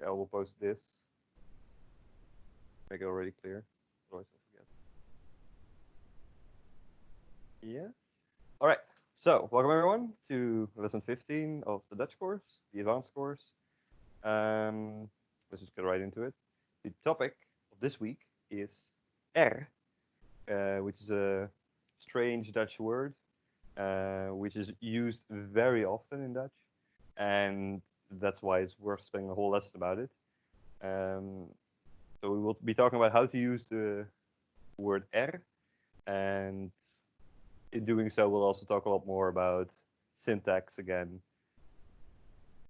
I will post this. Make it already clear. Otherwise I forget. Yeah. All right. So welcome everyone to lesson 15 of the Dutch course, the advanced course. Let's just get right into it. The topic of this week is er, which is a strange Dutch word, which is used very often in Dutch, and that's why it's worth spending a whole lesson about it. So we will be talking about how to use the word er, and in doing so, we'll also talk a lot more about syntax again.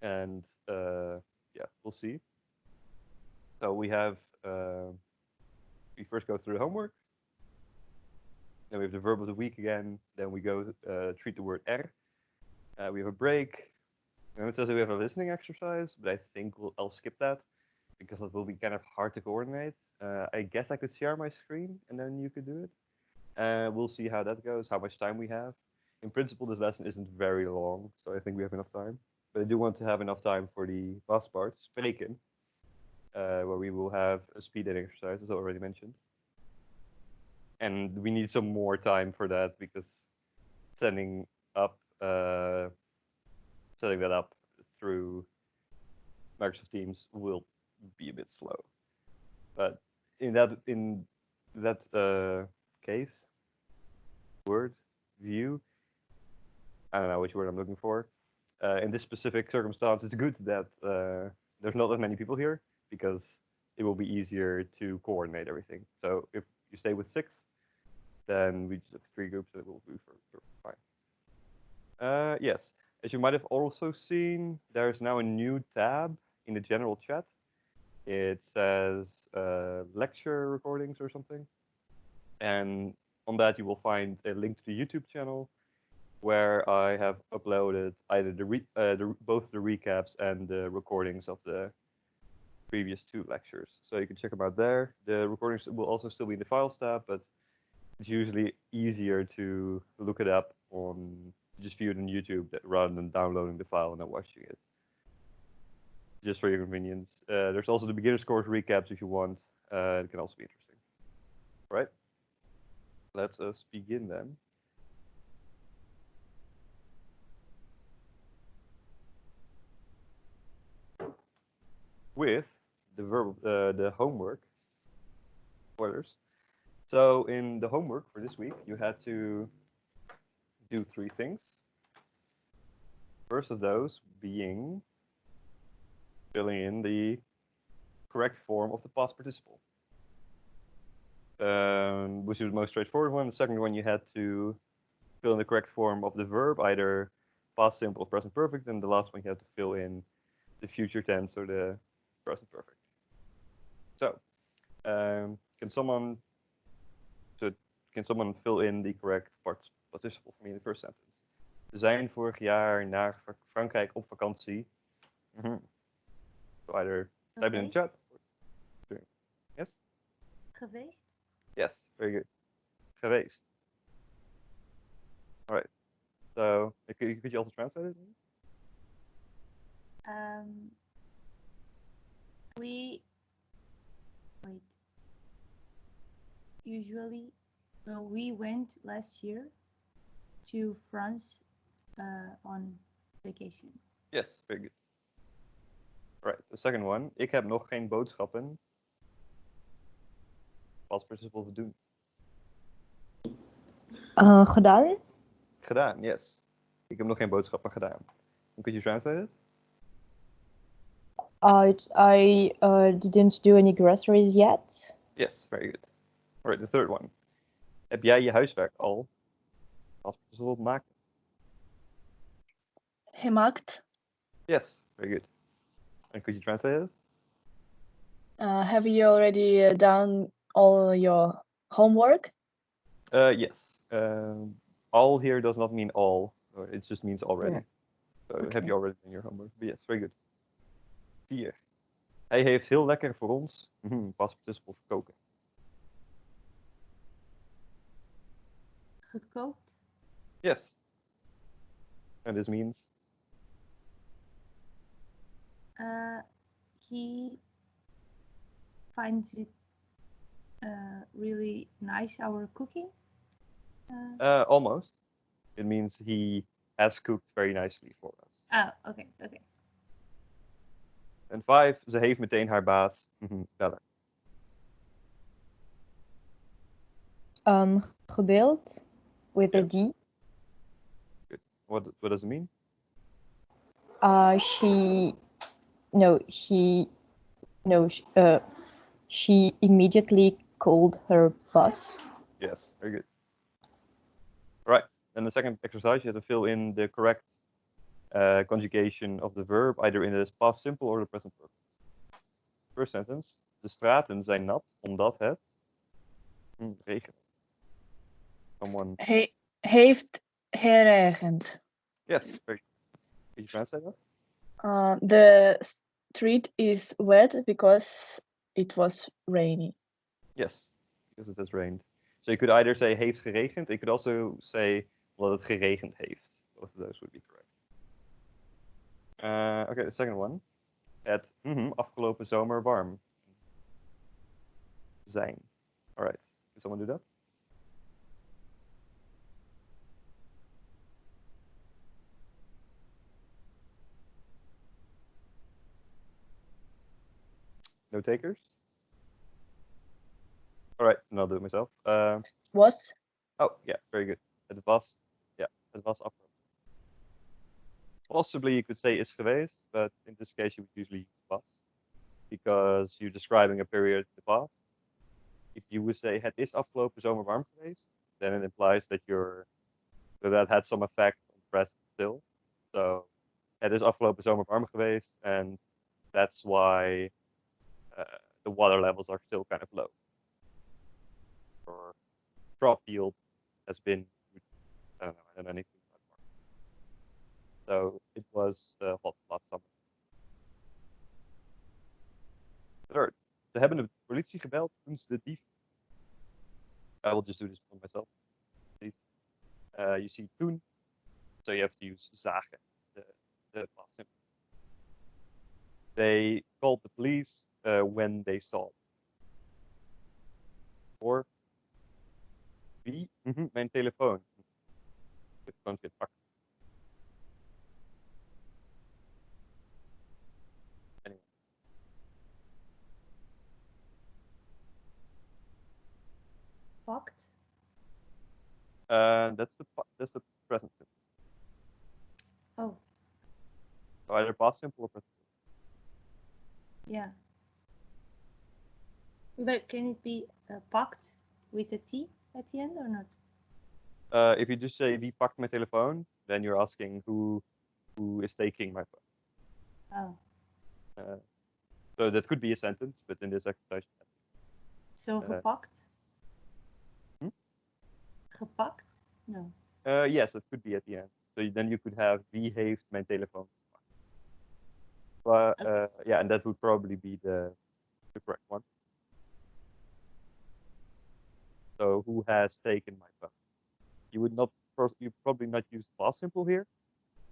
And yeah, we'll see. So we have, we first go through the homework. Then we have the verb of the week again. Then we go treat the word er. We have a break. And it says we have a listening exercise, but I think I'll skip that because it will be kind of hard to coordinate. I guess I could share my screen and then you could do it. We'll see how that goes, how much time we have. In principle, this lesson isn't very long, so I think we have enough time. But I do want to have enough time for the last part, spreken, where we will have a speed dating exercise, as I already mentioned. And we need some more time for that because setting that up through Microsoft Teams will be a bit slow. But in that case, word, view, I don't know which word I'm looking for. In this specific circumstance, it's good that there's not that many people here because it will be easier to coordinate everything. So if you stay with 6, then we just have 3 groups and it will be for fine. Yes, as you might have also seen, there's now a new tab in the general chat. It says lecture recordings or something. And on that, you will find a link to the YouTube channel where I have uploaded either both the recaps and the recordings of the previous 2 lectures. So you can check them out there. The recordings will also still be in the files tab, but it's usually easier to look it up on just view it on YouTube rather than downloading the file and then watching it. Just for your convenience. There's also the beginner's course recaps if you want. It can also be interesting. All right. Let us begin then. With the verb, the homework. Spoilers. So in the homework for this week, you had to do 3 things. First of those being filling in the correct form of the past participle, which is the most straightforward one. The second one, you had to fill in the correct form of the verb, either past simple or present perfect, and the last one you had to fill in the future tense or the present perfect. So, can someone fill in the correct participle for me in the first sentence? We zijn vorig jaar naar Frankrijk op vakantie. So either type it in the chat. Yes? Geweest. Yes, very good. Geweest. All right. So could you also translate it? We usually we went last year to France on vacation. Yes, very good. All right, the second one. Ik heb nog geen boodschappen. Past participle doen. Gedaan? Gedaan, yes. Ik heb nog geen boodschappen gedaan. Could you translate it? I didn't do any groceries yet. Yes, very good. All right, the third one. Heb jij je huiswerk al? Past participle maken. Gemaakt. Yes, very good. And could you translate it? Have you already done all your homework? Yes. All here does not mean all. It just means already. Yeah. So Okay. have you already done your homework? But yes, very good. 4. Hij heeft heel lekker voor ons past participle voor koken. Gekookt. Yes. And this means? he finds it really nice, our cooking. Almost. It means he has cooked very nicely for us. Oh, okay. En 5, ze heeft meteen haar baas bellen. Gebeld with a Yes. D. What does it mean? She immediately called her boss. Yes, very good. Right. Then the second exercise, you have to fill in the correct conjugation of the verb, either in the past simple or the present perfect. First sentence. De straten zijn nat omdat het regent. Someone. Heeft geregend. Yes, very good. Can you translate that? The street is wet because it was rainy. Yes, because it has rained. So you could either say heeft geregend. You could also say omdat het geregend heeft. Both of those would be correct. Okay, the second one. Het afgelopen zomer warm zijn. All right. Can someone do that? No takers? All right, then I'll do it myself. Was? Oh, yeah, very good. Het was afgelopen. Possibly you could say is geweest, but in this case you would usually use was because you're describing a period in the past. If you would say het is afgelopen zomer warm geweest, then it implies that that had some effect on the present still. So het is afgelopen zomer warm geweest, and that's why the water levels are still kind of low. Or crop yield has been, I don't know anything about farming. So it was hot last summer. Third, ze hebben de politie gebeld toen ze de dief. I will just do this for myself, please. You see toen, so you have to use zagen, the past simple. They called the police when they saw. Or wie? Mijn telefoon. De telefoon zit pakken. Anyway. Pakt. That's the present simple. Oh, So either past simple or present simple. yeah. But can it be pakt with a T at the end or not? If you just say wie pakt mijn telefoon, then you're asking who is taking my phone. Oh, So that could be a sentence, but in this exercise. so gepakt? Gepakt? No. Yes, it could be at the end. So then you could have wie heeft mijn telefoon gepakt. But yeah, and that would probably be the correct one. So who has taken my phone? You probably not use the past simple here,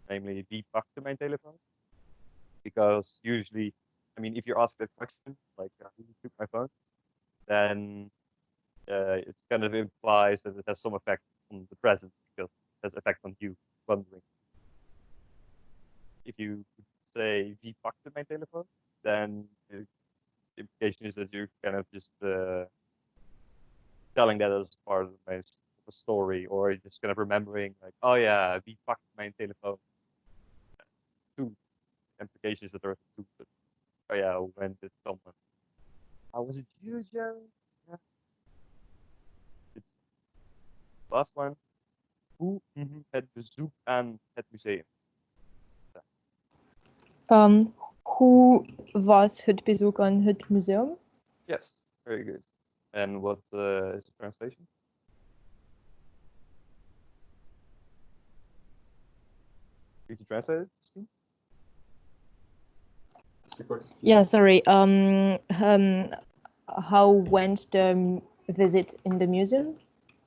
namely wie pakte mijn telefoon, because usually, I mean, if you ask that question, like who took my phone, then it kind of implies that it has some effect on the present because it has effect on you wondering. If you say wie pakte mijn telefoon, then the implication is that you're kind of just telling that as part of a story, or you're just kind of remembering, like, oh yeah, wie pakte mijn telefoon. Two implications that are two, but oh yeah, when did someone? Was it you, Jerry? Yeah. It's last one. Hoe het bezoek aan het museum? Hoe was het bezoek aan het museum? Yes, very good. And what is the translation? Did you translate it, Christine? Yeah, sorry. How went the visit in the museum?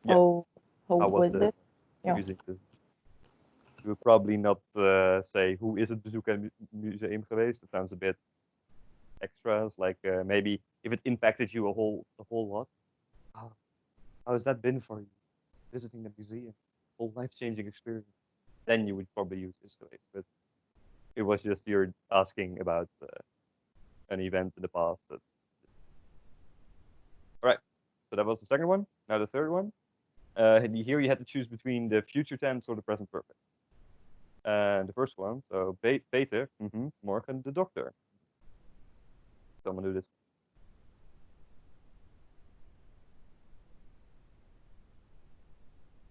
Yeah. How was it? Yeah. Music visit? You would probably not say hoe is het bezoek aan het museum geweest. That sounds a bit extras, like maybe if it impacted you a whole lot. How has that been for you? Visiting the museum, whole life-changing experience. Then you would probably use escalate, but it was just you're asking about an event in the past. All right. So that was the second one. Now the third one. Here you had to choose between the future tense or the present perfect. And the first one, so Peter, morgen de dokter. So I'm gonna do this.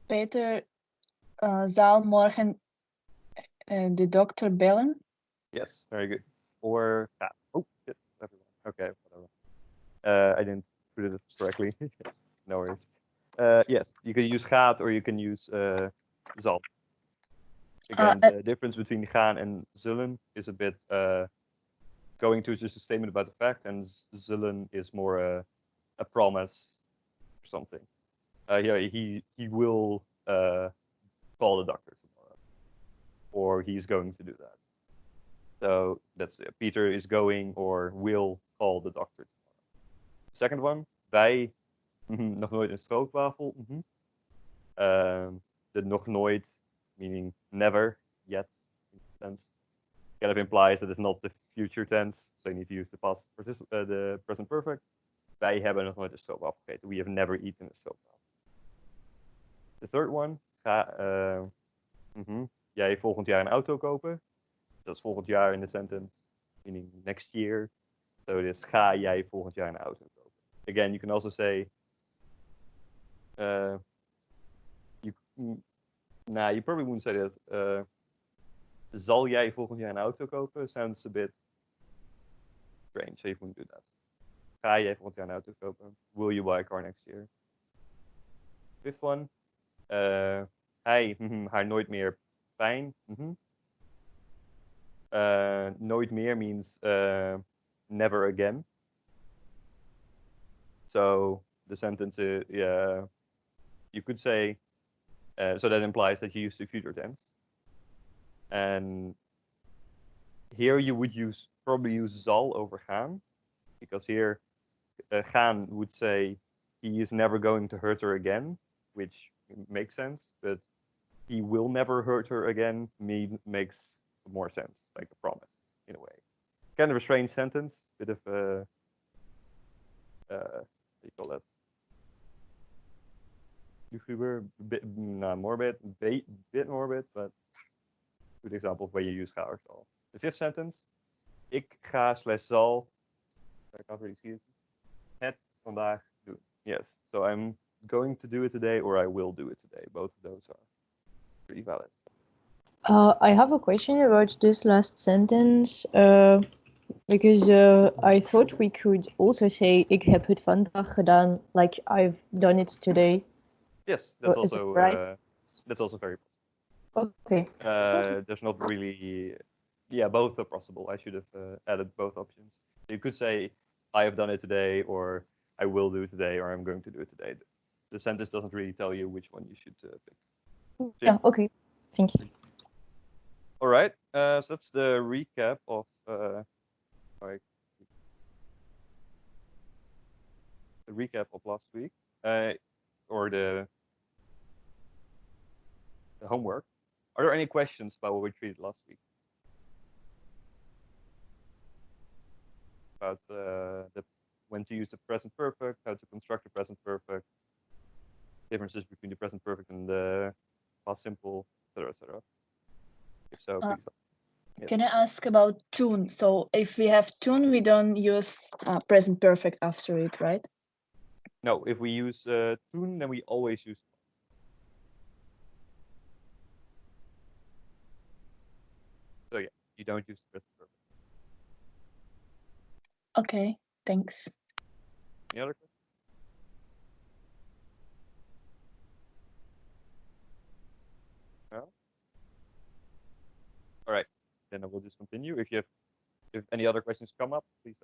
Peter zal morgen de dokter bellen. Yes, very good. Or oh shit, everyone. Okay, whatever. I didn't put it correctly. No worries. Yes, you can use gaat or you can use zal. Again, the difference between gaan and zullen is a bit going to just a statement about the fact, and zullen is more a promise or something. Yeah, he will call the doctor tomorrow, or he's going to do that. So that's Peter is going or will call the doctor tomorrow. Second one, wij nog nooit een stroopwafel. The nog nooit, meaning never yet, in sense, kind of implies that it's not the future tense, so you need to use the the present perfect. Wij hebben nog nooit een stroopwafel gegeten. We have never eaten a stroopwafel. The third one, jij volgend jaar een auto kopen. Dat is volgend jaar in de sentence, meaning next year. So it is ga jij volgend jaar een auto kopen. Again, you can also say you probably wouldn't say that. Zal jij volgend jaar een auto kopen? Sounds a bit strange, so you wouldn't do that. Ga jij volgend jaar een auto kopen? Will you buy a car next year? Fifth one. Hij, haar nooit meer pijn. Nooit meer means never again. So the sentence, you could say, so that implies that you use the future tense. And here you would probably use zal over gaan, because here gaan would say he is never going to hurt her again, which makes sense, but he will never hurt her again makes more sense, like a promise in a way. Kind of a strange sentence, bit of what do you call that? Bit morbid, but good example of where you use ga or zal. The fifth sentence, ik ga / zal, I can't really see it, het vandaag doen. Yes, so I'm going to do it today or I will do it today. Both of those are pretty valid. I have a question about this last sentence, because I thought we could also say ik heb het vandaag gedaan, like I've done it today. Yes, that's Is it also right? that's also very possible. Okay. There's not really, both are possible. I should have added both options. You could say I have done it today, or I will do it today, or I'm going to do it today. The sentence doesn't really tell you which one you should pick. So, yeah. Okay. Thanks. All right. So that's the recap of last week, or the homework. Are there any questions about what we treated last week? About when to use the present perfect, how to construct the present perfect, differences between the present perfect and the past simple, etc., etc. If so, please. Yes. Can I ask about tun? So if we have tun, we don't use present perfect after it, right? No, if we use tun, then we always use. So yeah, you don't use the present perfect. Okay, thanks. Any other questions? No? All right, then I will just continue. If any other questions come up, please.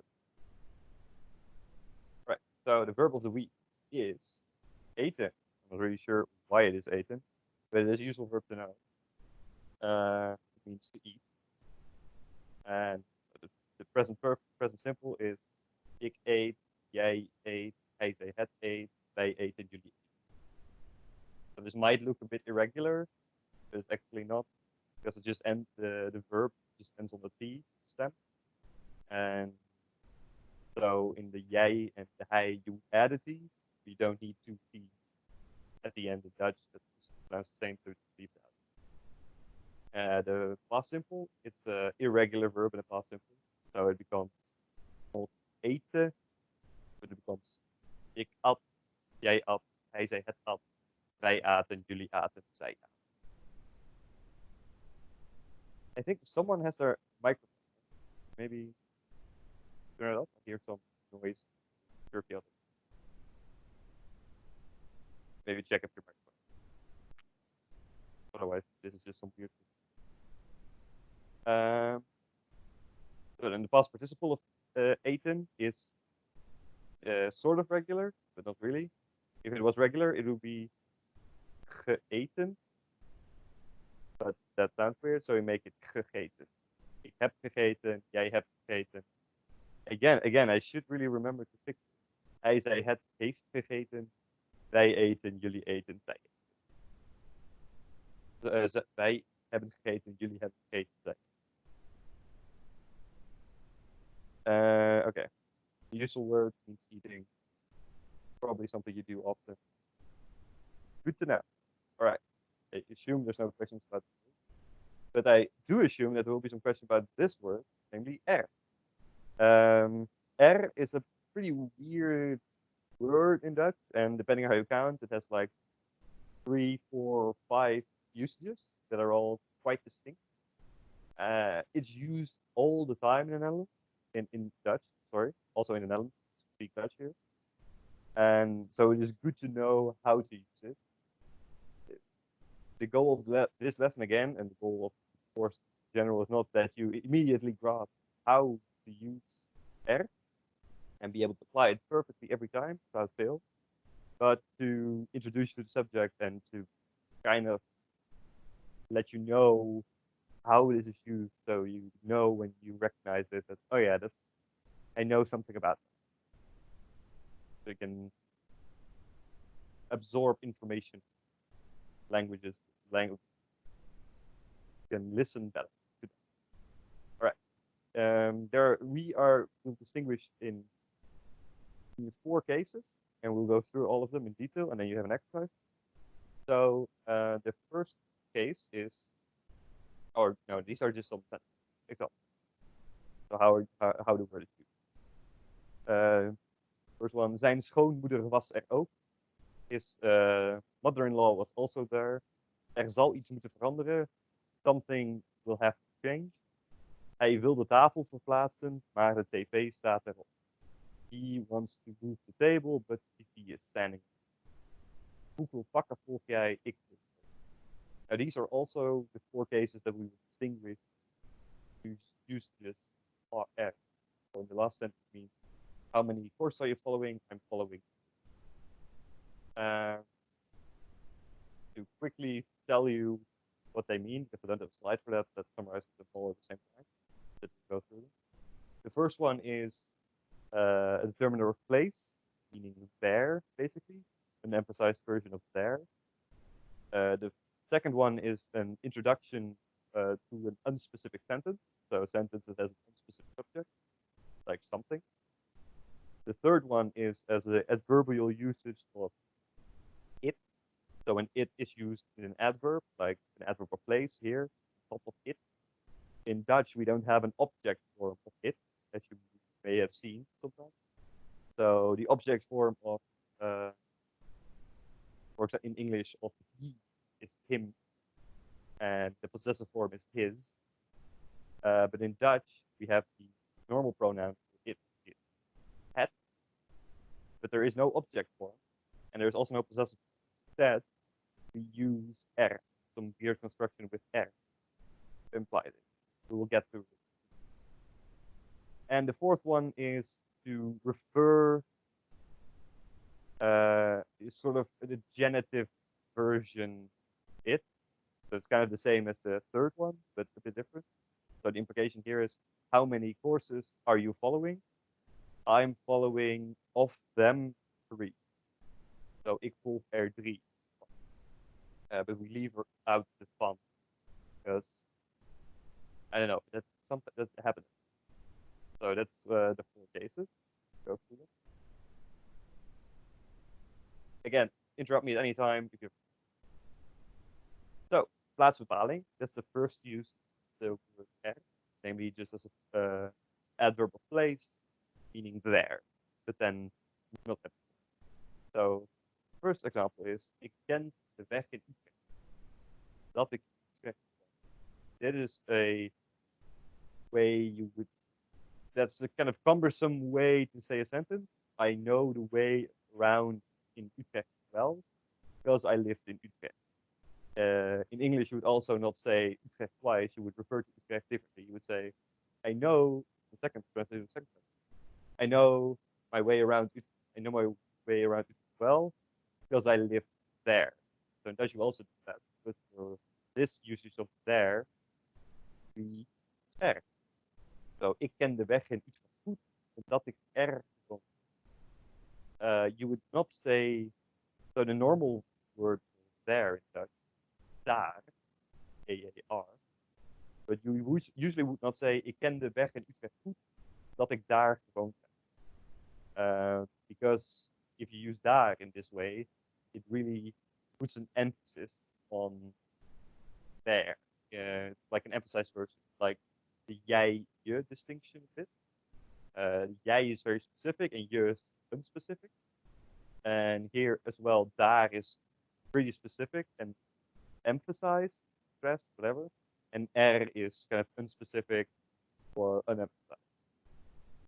Right. So the verb of the week is eten. I'm not really sure why it is eten, but it is a useful verb to know. It means to eat. And the present simple is ik eet, jij eet, hij, zij, het eet, wij eten, jullie eten. So this might look a bit irregular, but it's actually not, because it just ends the verb just ends on the T stem. And so in the jij and the hij, you add a T. You don't need two T's at the end in Dutch. That's pronounced the same, so leave that. The past simple, it's an irregular verb in the past simple. So it becomes not eten, but it becomes ik at, jij at, hij, zij, het at, wij aten, jullie aten, zij aten. I think someone has their microphone. Maybe turn it up. I hear some noise. Turkey. Maybe check if your microphone. Otherwise, this is just some weird thing. So then the past participle of eten is sort of regular, but not really. If it was regular, it would be geëten. But that sounds weird, so we make it gegeten. Ik heb gegeten, jij hebt gegeten. Again, I should really remember to fix it. Hij, zij, het heeft gegeten. Wij eten, jullie eten, zij eten. Wij hebben gegeten, jullie hebben gegeten, zij. Okay. Useful word means eating. Probably something you do often. Good to know. All right. I assume there's no questions about this, but I do assume that there will be some questions about this word, namely er. Er is a pretty weird word in Dutch, and depending on how you count, it has like 3, 4, 5 usages that are all quite distinct. It's used all the time in the Netherlands, in Dutch, sorry, also in the Netherlands, speak Dutch here. And so it is good to know how to use it. The goal of this lesson again, and the goal of course general, is not that you immediately grasp how to use er and be able to apply it perfectly every time without fail, but to introduce you to the subject and to kind of let you know how this is used, so you know when you recognize it that, oh yeah, I know something about that. So you can absorb information, language, you can listen better to them. All right. We'll distinguish in 4 cases, and we'll go through all of them in detail, and then you have an exercise. So the first case is, or no, these are just some examples. So how the word is used. First one, zijn schoonmoeder was er ook. His mother-in-law was also there. Er zal iets moeten veranderen. Something will have to change. Hij wil de tafel verplaatsen, maar de tv staat erop. He wants to move the table, but the TV is standing. Hoeveel vakken volg jij? Ik. Now these are also the 4 cases that we will distinguish usages are er. So in the last sentence means, how many courses are you following? I'm following. To quickly tell you what they mean, because I don't have a slide for that summarizes them all at the same time. Let's go through them. The first one is a determiner of place, meaning there, basically, an emphasized version of there. The second one is an introduction to an unspecific sentence, so a sentence that has an unspecific subject, like something. The third one is as adverbial usage of it. So when it is used in an adverb, like an adverb of place here, on top of it. In Dutch, we don't have an object form of it, as you may have seen sometimes. So the object form of, for example, in English, of he is him, and the possessive form is his. But in Dutch, we have the normal pronoun it is het, but there is no object form, and there is also no possessive form. Instead, we use er, some weird construction with er to imply this. We will get to it. And the fourth one is to refer, sort of the genitive version it. So it's kind of the same as the third one, but a bit different. So the implication here is, how many courses are you following? I'm following of them 3. So ik volg er 3. But we leave out the fun because I don't know, that's something that happens. So that's the 4 cases. Go through them. Again, interrupt me at any time. So, plaatsbepaling, that's the first use of the word er, namely just as a adverb of place, meaning there, but then not that. So, first example is, ik ken de weg in Utrecht. Dat ik Utrecht ken. That is a way you would, that's a kind of cumbersome way to say a sentence. I know the way around in Utrecht well, because I lived in Utrecht. In English, you would also not say Utrecht twice. You would refer to Utrecht differently. You would say, I know the second translation. I know my way around. I know my way around Utrecht well because I lived there. So in Dutch, you also do that. But for this usage of there, we er. So ik ken de weg in Utrecht goed, omdat ik er woon. You would not say. So the normal word for there in Dutch. Daar, A-A-R. But you usually would not say, ik ken de weg in Utrecht goed, dat ik daar gewoond heb. Because if you use daar in this way, it really puts an emphasis on there. It's like an emphasized version, like the jij-je distinction of it. Jij is very specific and je is unspecific. And here as well, daar is pretty specific and emphasized, stressed, whatever, and er is kind of unspecific or unemphasized.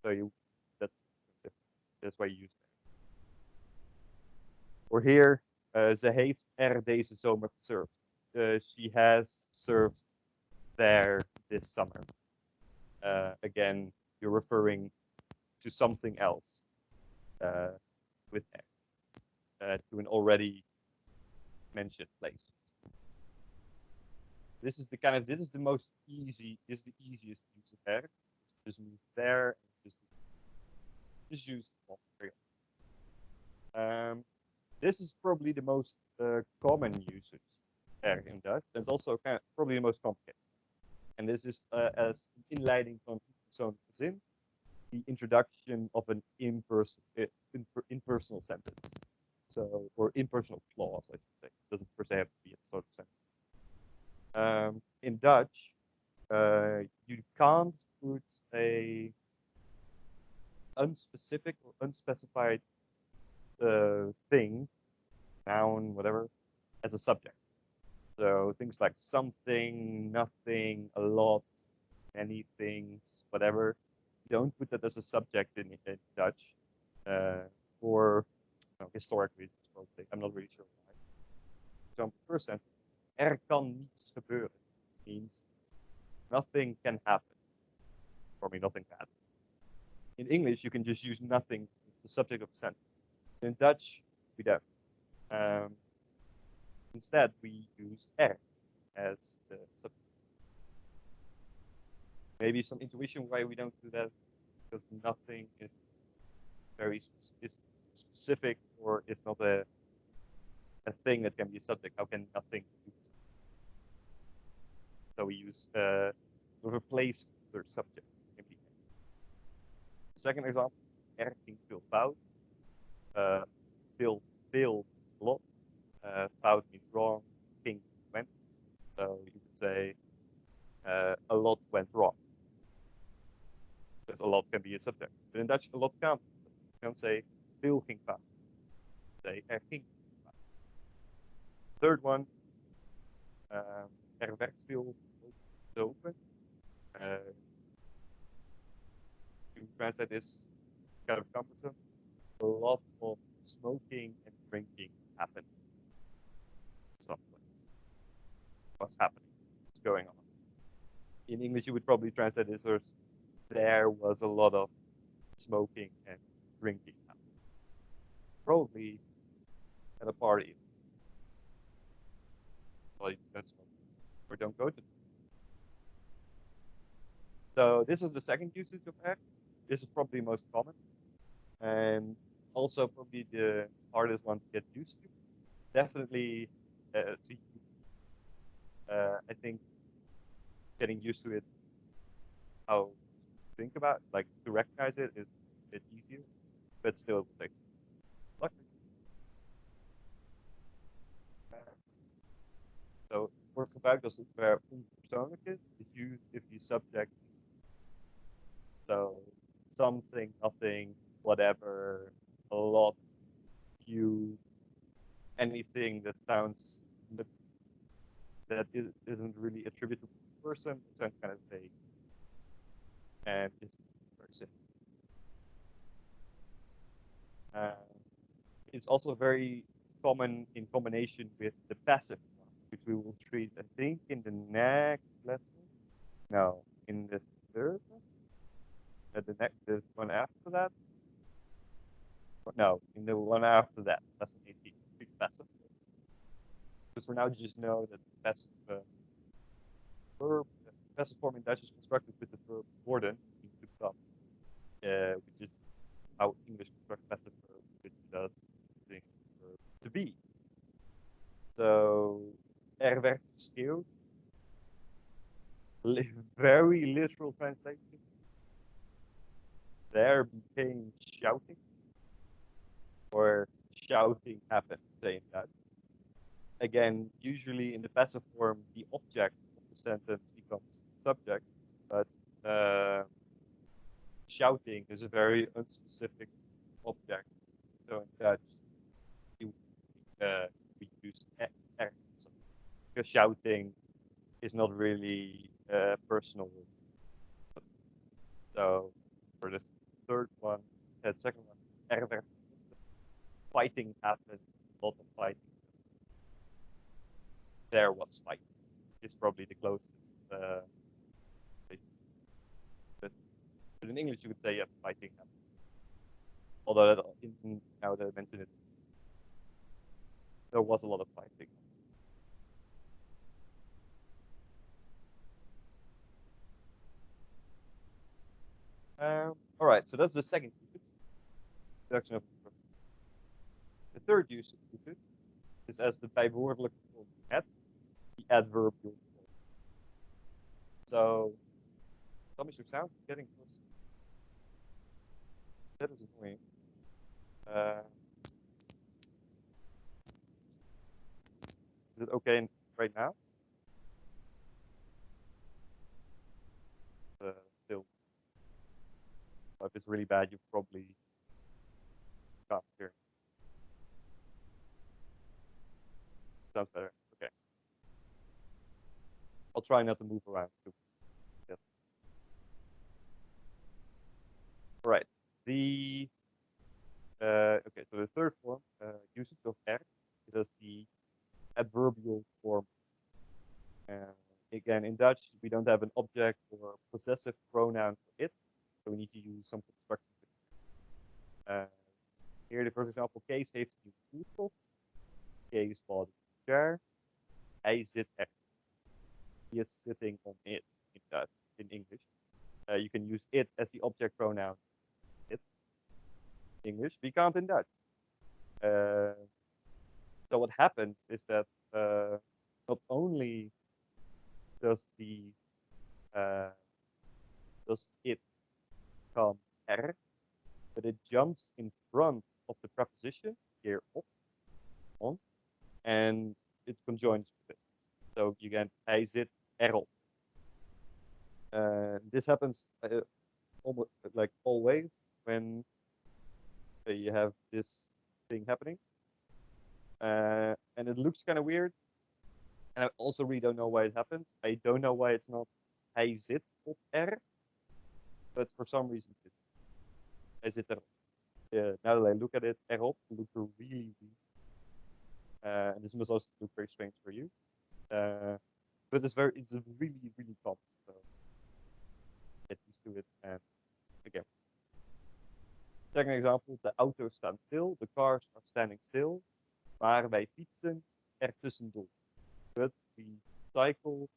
So that's why you use it. Or here, ze heeft deze zomer gesurfd. She has surfed there this summer. Again, you're referring to something else with er, to an already mentioned place. This is the easiest use of er. Just means there, just use very often. This is probably the most common usage er in Dutch. It's also probably the most complicated. And this is as inleiding van zo'n zin, the introduction of an impersonal sentence. So, or impersonal clause, I should say. It doesn't per se have to be a sort of sentence. In Dutch, you can't put a unspecific or unspecified thing, noun, whatever, as a subject. So things like something, nothing, a lot, many things, whatever. Don't put that as a subject in Dutch. For historically, I'm not really sure why. So first sentence, er kan niets gebeuren means nothing can happen. For me, nothing bad. In English, you can just use nothing as the subject of a sentence. In Dutch, we don't. Instead, we use er as the subject. Maybe some intuition why we don't do that, because nothing is very specific, or it's not a thing that can be a subject. How can nothing be? So we use sort of a placeholder subject. The second example, er ging veel fout. Veel means a lot. Fout means wrong. Ging went. So you could say a lot went wrong. Because a lot can be a subject. But in Dutch, a lot can't. You can't say veel ging fout. Say er ging fout. Third one, er werd veel open. To translate this kind of cumbersome, a lot of smoking and drinking happened someplace. What's happening? What's going on? In English, you would probably translate this as there was a lot of smoking and drinking happening. Probably at a party. Well, you don't smoke or don't go to. So this is the second usage of er. This is probably most common, and also probably the hardest one to get used to. Definitely, I think getting used to it, how to think about, like to recognize it, is a bit easier, but still it will take luck. So voor gebruikerssoftware onpersoonlijk is used if the subject, so something, nothing, whatever, a lot, few, anything that sounds that isn't really attributable to the person, sounds kind of vague, and is very simple. It's also very common in combination with the passive one, which we will treat, I think, in the next lesson. No, in the third lesson? The one after that? No, in the one after that, lesson 18, treat passive. Because for now, you just know that the passive verb, passive form in Dutch is constructed with the verb worden, means to become, which is how English constructs passive verb, which does things verb to be. So, werd geschreeuwd. Very literal translation. There became shouting, or shouting happened, saying that. Again, usually in the passive form, the object of the sentence becomes subject, but shouting is a very unspecific object. So in Dutch, we use er, because shouting is not really personal. So for the third one, the second one, er werd fighting happened, a lot of fighting. There was fighting. It's probably the closest. But in English, you would say, yeah, fighting happened. Although now that I mention it, there was a lot of fighting. All right, so that's the second usage. Introduction of the third usage is as the bijwoordelijke form het, the adverbial form. So, tell me your sound getting close. That is annoying. Is it okay right now? Still. If it's really bad, you probably can't hear. Sounds better. Okay. I'll try not to move around too. Yes. All right. The okay. So the third form, usage of er, is as the adverbial form. Again, in Dutch, we don't have an object or possessive pronoun for it, so we need to use some constructive. Here, for example, Kees heeft een stoel. Kees bought a chair. Hij zit er. He is sitting on it in Dutch. In English, you can use it as the object pronoun. It. English, we can't in Dutch. So what happens is that not only does it come er, but it jumps in front of the preposition here op, on, and it conjoins with it. So you get hij zit erop. This happens almost like always when you have this thing happening, and it looks kind of weird. And I also really don't know why it happens. I don't know why it's not hij zit op er, but for some reason it's hij zit erop. Now that I look at it, erop looks really weird. And this must also look very strange for you. But it's really, really common. So get used to it. And again, second example, de auto's staan stil, the cars are standing still, maar wij fietsen er tussendoor. But we cycle,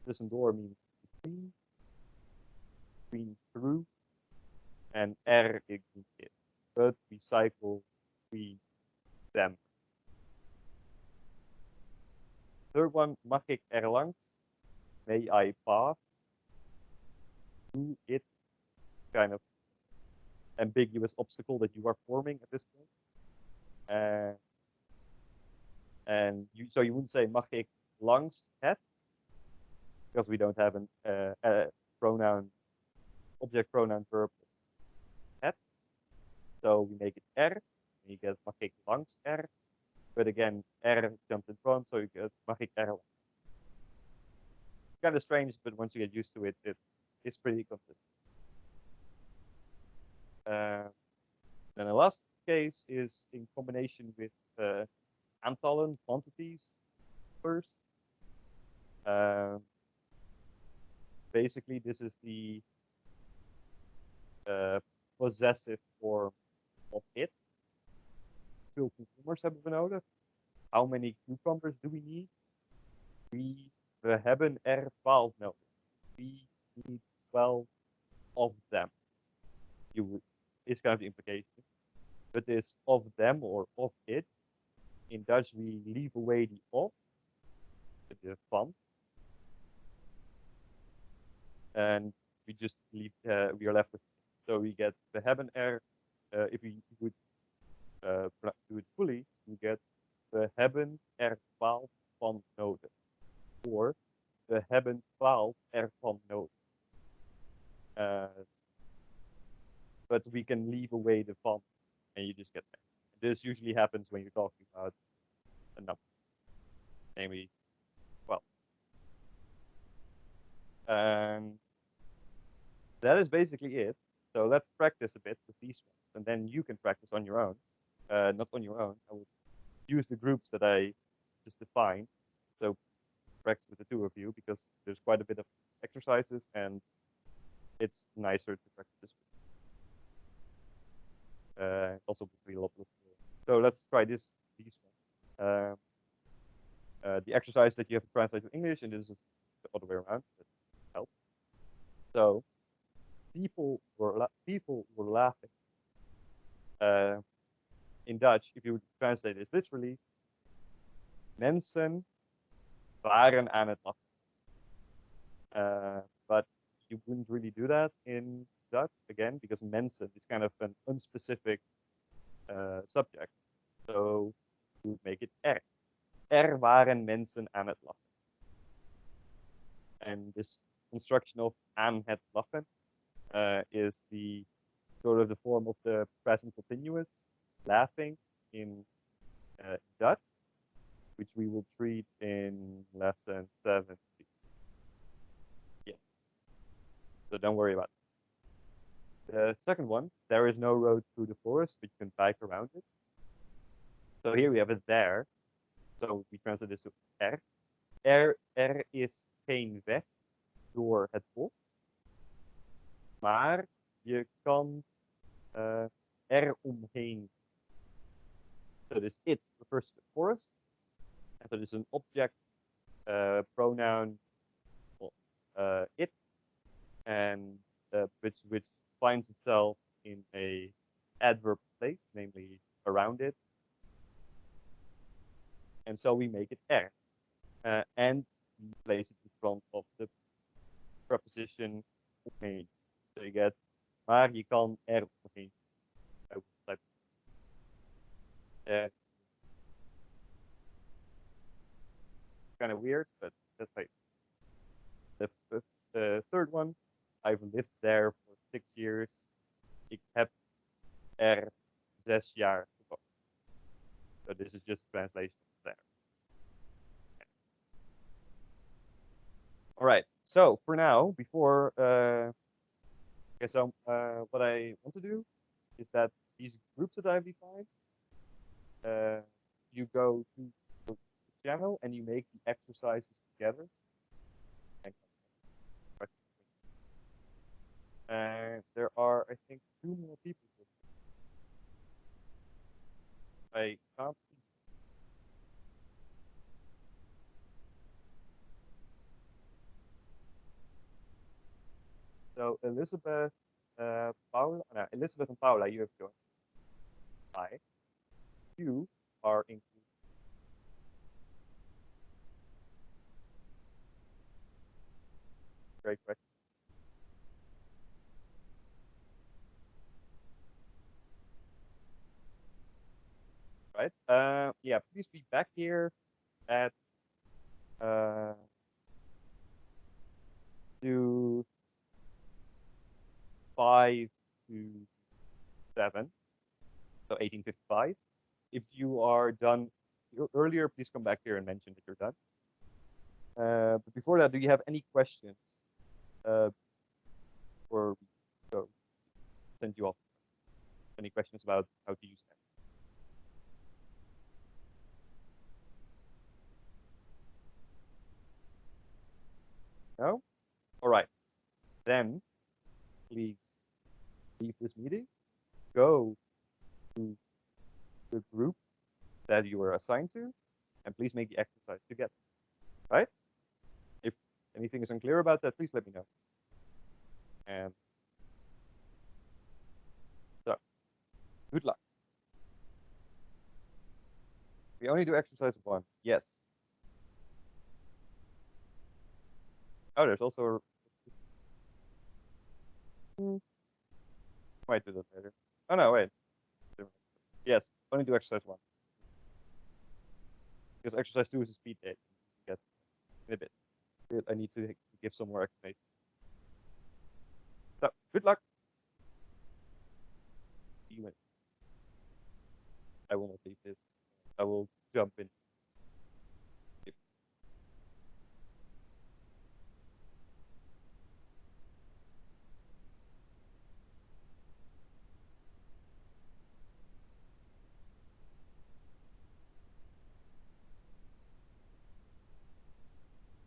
tussendoor means between, means through, and er ik means it. But we cycle between them. Third one, mag ik er langs? May I pass? Do it, kind of ambiguous obstacle that you are forming at this point. And so you wouldn't say mag ik langs het, because we don't have a pronoun, object pronoun verb het. So we make it er, and you get mag ik langs er. But again, er jumps in front, so you get mag ik er langs. Kind of strange, but once you get used to it, it's pretty consistent. Then the last case is in combination with aantallen, quantities first. Basically, this is the possessive form of it. Hoeveel cucumbers hebben we nodig? How many cucumbers do we need? We hebben er 12 nodig. We need 12 of them. Is kind of the implication. But this of them or of it, in Dutch we leave away the of, the van, and we just leave. We are left with. So we get we hebben er. If we would do it fully, we get we hebben er 12 van nodig, or we hebben 12 ervan nodig. But we can leave away the van, and you just get there. This usually happens when you're talking about a number, namely 12. And that is basically it. So let's practice a bit with these ones, and then you can practice on your own. Not on your own. I would use the groups that I just defined. So practice with the two of you, because there's quite a bit of exercises, and it's nicer to practice this. Also between a lot of. So let's try these ones. The exercise that you have to translate to English, and this is the other way around. That helps. So people were laughing. In Dutch, if you would translate this literally, mensen waren aan het lachen. But you wouldn't really do that in Dutch, again, because mensen is kind of an unspecific subject. So you would make it er. Er waren mensen aan het lachen. And this construction of aan het lachen is the sort of the form of the present continuous laughing in Dutch, which we will treat in lesson 70. Yes. So don't worry about it. The second one, there is no road through the forest, but you can bike around it. So here we have it there. So we translate this to er. Er is geen weg door het bos, maar je kan er omheen. So this it refers to the forest, and so this is an object pronoun of it, and which finds itself in a adverb place, namely around it, and so we make it er, and we place it in front of the preposition omheen. So you get, maar je kan er omheen. Kind of weird, but that's like the third one. I've lived there for 6 years. Ik heb er 6 jaar gewoond. So this is just translation of there. All right. So for now, before okay, so what I want to do is that these groups that I've defined, you go to the channel and you make the exercises together. And there are, I think, 2 more people. I can't. So Elizabeth, Paula. No, Elizabeth and Paula, you have joined. Hi. You are included. Great question. Right? Yeah, please be back here at to 5 to 7, so 18:55. If you are done earlier, please come back here and mention that you're done. But before that, do you have any questions? Or we go send you off. Any questions about how to use that? No? All right. Then please leave this meeting. Go to the group that you were assigned to, and please make the exercise together. Right? If anything is unclear about that, please let me know. And so, good luck. We only do exercise 1. Yes. Oh, there's also might do that later. Oh no, wait. Yes, only do exercise 1. Because exercise 2 is a speed date. Get in a bit. I need to give some more explanation. So, good luck. See you in. I will not leave this. I will jump in.